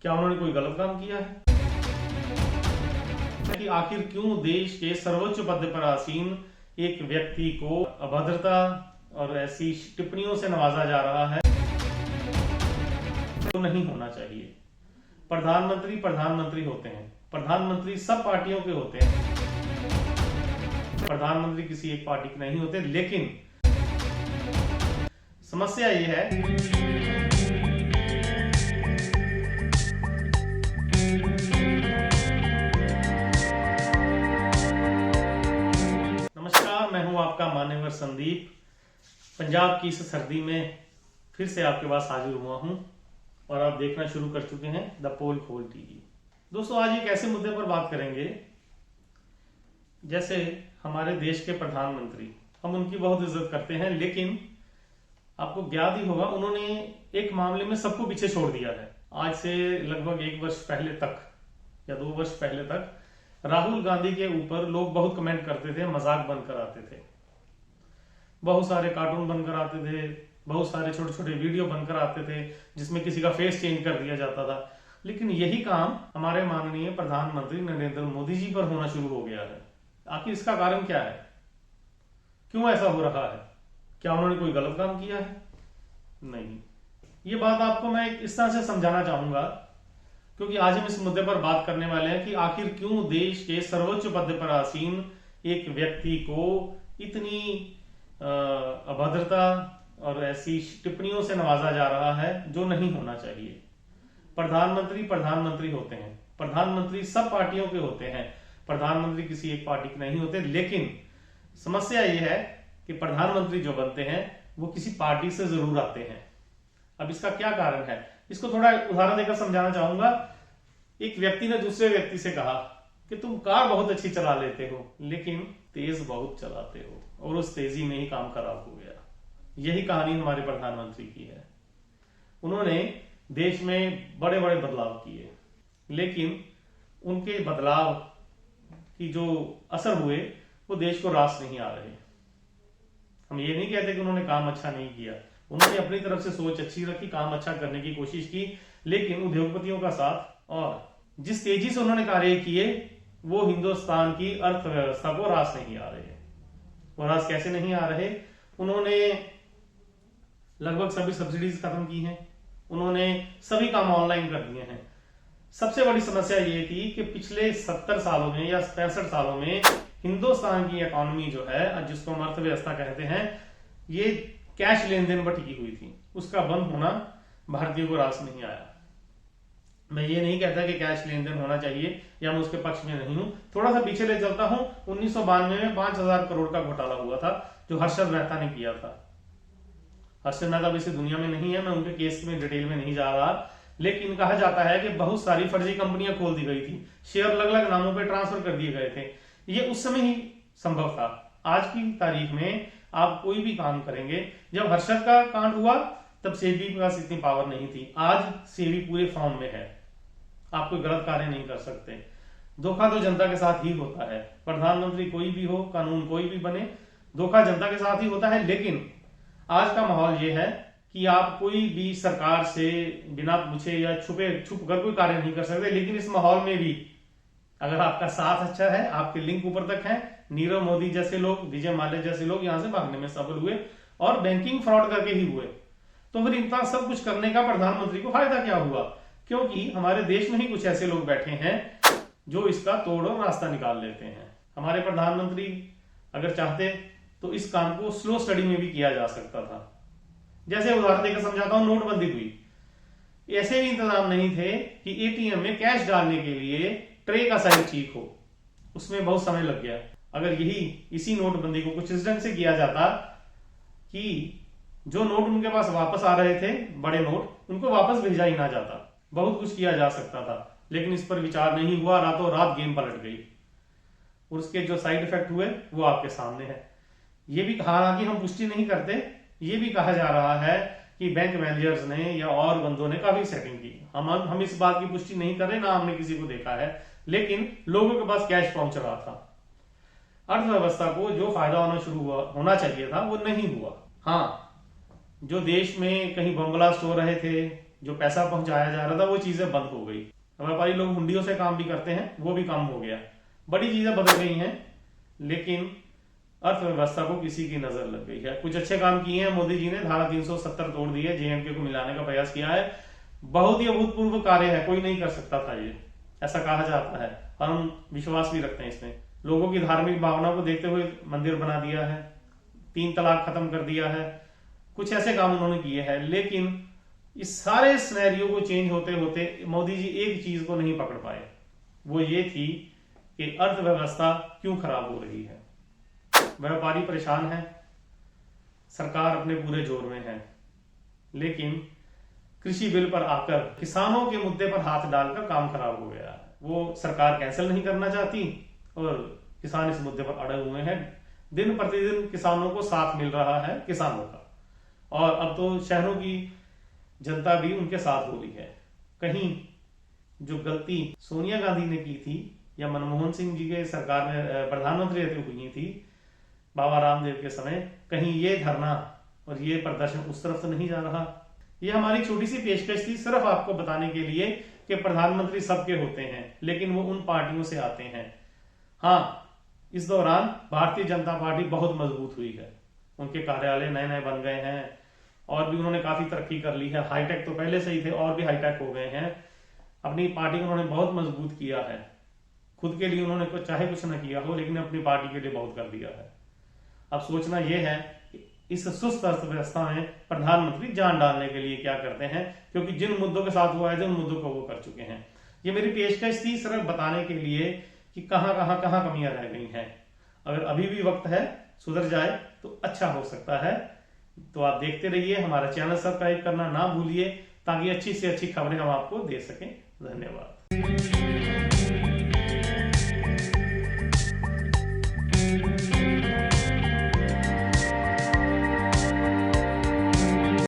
क्या उन्होंने कोई गलत काम किया है? कि आखिर क्यों देश के सर्वोच्च पद पर आसीन एक व्यक्ति को अभद्रता और ऐसी टिप्पणियों से नवाजा जा रहा है? तो नहीं होना चाहिए। प्रधानमंत्री प्रधानमंत्री होते हैं, प्रधानमंत्री सब पार्टियों के होते हैं, प्रधानमंत्री किसी एक पार्टी के नहीं होते। लेकिन समस्या यह है, नमस्कार, मैं हूं आपका मान्यवर संदीप। पंजाब की इस सर्दी में फिर से आपके पास हाजिर हुआ हूं और आप देखना शुरू कर चुके हैं द पोल खोल टीवी। दोस्तों, आज एक ऐसे मुद्दे पर बात करेंगे जैसे हमारे देश के प्रधानमंत्री, हम उनकी बहुत इज्जत करते हैं, लेकिन आपको ज्ञात ही होगा उन्होंने एक मामले में सबको पीछे छोड़ दिया है। आज से लगभग 1 वर्ष पहले तक या 2 वर्ष पहले तक राहुल गांधी के ऊपर लोग बहुत कमेंट करते थे, मजाक बनकर आते थे, बहुत सारे कार्टून बनकर आते थे, बहुत सारे छोटे छोटे वीडियो बनकर आते थे जिसमें किसी का फेस चेंज कर दिया जाता था। लेकिन यही काम हमारे माननीय प्रधानमंत्री नरेंद्र मोदी जी पर होना शुरू हो गया है। आखिर इसका कारण क्या है? क्यों ऐसा हो रहा है? क्या उन्होंने कोई गलत काम किया है? नहीं। ये बात आपको मैं इस तरह से समझाना चाहूंगा क्योंकि आज हम इस मुद्दे पर बात करने वाले हैं कि आखिर क्यों देश के सर्वोच्च पद पर आसीन एक व्यक्ति को इतनी अभद्रता और ऐसी टिप्पणियों से नवाजा जा रहा है जो नहीं होना चाहिए। प्रधानमंत्री प्रधानमंत्री होते हैं, प्रधानमंत्री सब पार्टियों के होते हैं, प्रधानमंत्री किसी एक पार्टी के नहीं होते। लेकिन समस्या यह है कि प्रधानमंत्री जो बनते हैं वो किसी पार्टी से जरूर आते हैं। अब इसका क्या कारण है, इसको थोड़ा उदाहरण देकर समझाना चाहूंगा। एक व्यक्ति ने दूसरे व्यक्ति से कहा कि तुम कार बहुत अच्छी चला लेते हो लेकिन तेज बहुत चलाते हो, और उस तेजी में ही काम खराब हो गया। यही कहानी हमारे प्रधानमंत्री की है। उन्होंने देश में बड़े बड़े बदलाव किए, लेकिन उनके बदलाव की जो असर हुए वो देश को रास नहीं आ रहे। हम ये नहीं कहते कि उन्होंने काम अच्छा नहीं किया, उन्होंने अपनी तरफ से सोच अच्छी रखी, काम अच्छा करने की कोशिश की, लेकिन उद्योगपतियों का साथ और जिस तेजी से उन्होंने कार्य किए वो हिंदुस्तान की अर्थव्यवस्था को रास नहीं आ रहे। वो रास कैसे नहीं आ रहे? उन्होंने लगभग सभी सब्सिडीज खत्म की हैं, उन्होंने सभी काम ऑनलाइन कर दिए हैं। सबसे बड़ी समस्या ये थी कि पिछले 70 सालों में या 65 सालों में हिंदुस्तान की इकोनॉमी जो है, जिसको हम अर्थव्यवस्था कहते हैं, ये कैश लेन देन पर टिकी हुई थी। उसका बंद होना भारतीयों को रास नहीं आया। मैं ये नहीं कहता कि कैश लेन देन होना चाहिए या मैं उसके पक्ष में नहीं हूं। थोड़ा सा पीछे ले चलता हूं। 1992 में 5000 करोड़ का घोटाला हुआ था जो हर्षद मेहता ने किया था। हर्षद मेहता वैसे दुनिया में नहीं है, मैं उनके केस में डिटेल में नहीं जा रहा, लेकिन कहा जाता है कि बहुत सारी फर्जी कंपनियां खोल दी गई थी, शेयर अलग अलग नामों पर ट्रांसफर कर दिए गए थे। ये उस समय ही संभव था। आज की तारीख में आप कोई भी काम करेंगे, जब हर्षद का कांड हुआ तब सेबी के पास इतनी पावर नहीं थी, आज सेबी पूरे फॉर्म में है, आप कोई गलत कार्य नहीं कर सकते। धोखा तो जनता के साथ ही होता है, प्रधानमंत्री कोई भी हो, कानून कोई भी बने, धोखा जनता के साथ ही होता है। लेकिन आज का माहौल ये है कि आप कोई भी सरकार से बिना पूछे या छुप कर कोई कार्य नहीं कर सकते। लेकिन इस माहौल में भी अगर आपका साथ अच्छा है, आपके लिंक ऊपर तक है, नीरव मोदी जैसे लोग, विजय माल्या जैसे लोग यहां से भागने में सफल हुए और बैंकिंग फ्रॉड करके ही हुए, तो फिर इतना सब कुछ करने का प्रधानमंत्री को फायदा क्या हुआ? क्योंकि हमारे देश में ही कुछ ऐसे लोग बैठे हैं जो इसका तोड़ और रास्ता निकाल लेते हैं। हमारे प्रधानमंत्री अगर चाहते तो इस काम को स्लो स्टडी में भी किया जा सकता था। जैसे उदाहरण देकर समझाता हूं, नोटबंदी हुई, ऐसे भी इंतजाम नहीं थे कि एटीएम में कैश डालने के लिए ट्रे का साइज ठीक हो, उसमें बहुत समय लग गया। अगर इसी नोटबंदी को कुछ इस ढंग से किया जाता कि जो नोट उनके पास वापस आ रहे थे, बड़े नोट, उनको वापस भेजा ही ना जाता, बहुत कुछ किया जा सकता था। लेकिन इस पर विचार नहीं हुआ, रातों रात गेम पलट गई और उसके जो साइड इफेक्ट हुए वो आपके सामने है। ये भी, हालांकि हम पुष्टि नहीं करते, ये भी कहा जा रहा है कि बैंक मैनेजर्स ने या और बंदों ने काफी सेटिंग की। हम इस बात की पुष्टि नहीं कर रहे, ना हमने किसी को देखा है, लेकिन लोगों के पास कैश पहुंच रहा था। अर्थव्यवस्था को जो फायदा होना चाहिए था वो नहीं हुआ। हाँ, जो देश में कहीं बम ब्लास्ट हो रहे थे, जो पैसा पहुंचाया जा रहा था वो चीजें बंद हो गई। व्यापारी लोग हुंडियों से काम भी करते हैं, वो भी कम हो गया। बड़ी चीजें बदल गई हैं, लेकिन अर्थव्यवस्था को किसी की नजर लग गई है। कुछ अच्छे काम किए हैं मोदी जी ने, धारा 370 तोड़ दी है, जेएंडके को मिलाने का प्रयास किया है। बहुत ही अभूतपूर्व कार्य है, कोई नहीं कर सकता था ये, ऐसा कहा जाता है और हम विश्वास भी रखते हैं इसमें। लोगों की धार्मिक भावना को देखते हुए मंदिर बना दिया है, 3 तलाक खत्म कर दिया है, कुछ ऐसे काम उन्होंने किए हैं। लेकिन इस सारे सिनेरियो को चेंज होते होते मोदी जी एक चीज को नहीं पकड़ पाए, वो ये थी कि अर्थव्यवस्था क्यों खराब हो रही है। व्यापारी परेशान है, सरकार अपने पूरे जोर में है, लेकिन कृषि बिल पर आकर किसानों के मुद्दे पर हाथ डालकर काम खराब हो गया। वो सरकार कैंसिल नहीं करना चाहती और किसान इस मुद्दे पर अड़े हुए हैं। दिन प्रतिदिन किसानों को साथ मिल रहा है किसानों का, और अब तो शहरों की जनता भी उनके साथ हो रही है। कहीं जो गलती सोनिया गांधी ने की थी या मनमोहन सिंह जी के सरकार में प्रधानमंत्री रहते हुई थी बाबा रामदेव के समय, कहीं ये धरना और ये प्रदर्शन उस तरफ तो नहीं जा रहा। ये हमारी छोटी सी पेशकश थी सिर्फ आपको बताने के लिए कि प्रधानमंत्री सबके होते हैं, लेकिन वो उन पार्टियों से आते हैं। हाँ, इस दौरान भारतीय जनता पार्टी बहुत मजबूत हुई है, उनके कार्यालय नए नए बन गए हैं और भी उन्होंने काफी तरक्की कर ली है। हाईटेक तो पहले से ही थे और भी हाईटेक हो गए हैं। अपनी पार्टी को उन्होंने बहुत मजबूत किया है। खुद के लिए उन्होंने कुछ चाहे कुछ ना किया हो, लेकिन अपनी पार्टी के लिए बहुत कर दिया है। अब सोचना यह है कि इस सुस्त अर्थव्यवस्था में प्रधानमंत्री जान डालने के लिए क्या करते हैं, क्योंकि जिन मुद्दों के साथ हुआ है उन मुद्दों को वो कर चुके हैं। ये मेरी पेशकश थी सिर्फ बताने के लिए कि कहां कमियां रह गई हैं। अगर अभी भी वक्त है सुधर जाए तो अच्छा हो सकता है। तो आप देखते रहिए, हमारा चैनल सब्सक्राइब करना ना भूलिए, ताकि अच्छी से अच्छी खबरें हम आपको दे सकें। धन्यवाद।